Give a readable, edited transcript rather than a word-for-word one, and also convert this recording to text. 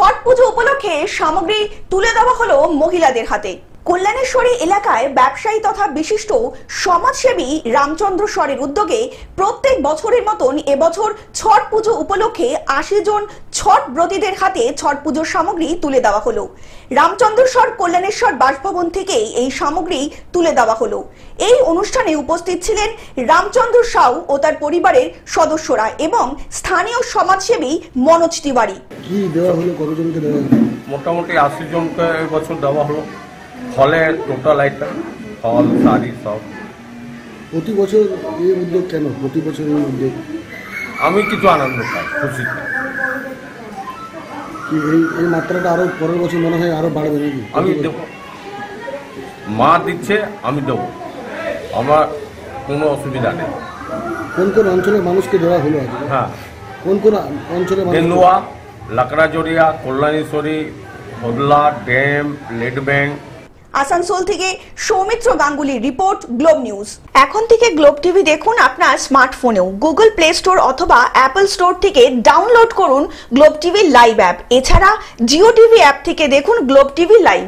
ছট পুজো উপলক্ষে সামগ্রী তুলে দেওয়া হলো মহিলাদের হাতে। কল্যাণেশ্বরী এলাকায় ব্যবসায়ী তথা বিশিষ্ট সমাজসেবী রামচন্দ্র সরের উদ্যোগে প্রত্যেক বছরের মতন এবছর ছট পুজো উপলক্ষে ৮০ জন ছট ব্রতীদের হাতে ছট পুজোর সামগ্রী তুলে দেওয়া হলো। রামচন্দ্র সর কল্যাণেশ্বর বাসভবন থেকে এই সামগ্রী তুলে দেওয়া হলো। এই অনুষ্ঠানে উপস্থিত ছিলেন রামচন্দ্র সাউ ও তার পরিবারের সদস্যরা এবং স্থানীয় সমাজসেবী মনোজ তিওয়ারি। কি দেওয়া হলো, কতজনকে দেওয়া হলো? মোটামুটি ৮০ জনকে এবছর দেওয়া হলো। ফলের টোটাল আইটেম, ফল, শাড়ি সব। প্রতি বছর এই উদ্যোগ কেন? প্রতি বছর এই উদ্যোগ আমি কিছু আনন্দ পাই, খুশি পাই। কি এই মাত্রাটা আরো পরের বছর মনে হয় আরো বাড়বে নাকি? আমি দেব, মা দিচ্ছে, আমি দেবো, আমার কোনো অসুবিধা নেই। কোন কোন অঞ্চলের মানুষকে দেওয়া হলো? হ্যাঁ, কোন কোন অঞ্চলের মানুষ? তেন্দুয়া, লাকড়াজড়িয়া, কল্যাণেশ্বরী, হোদলা, ড্যাম, লেট ব্যাংক। আসানসোল থেকে সৌমিত্র গাঙ্গুলির রিপোর্ট, গ্লোব নিউজ। এখন থেকে গ্লোব টিভি দেখুন আপনার স্মার্টফোনেও। গুগল প্লে স্টোর অথবা অ্যাপল স্টোর থেকে ডাউনলোড করুন গ্লোব টিভি লাইভ অ্যাপ। এছাড়া জিও টিভি অ্যাপ থেকে দেখুন গ্লোব টিভি লাইভ।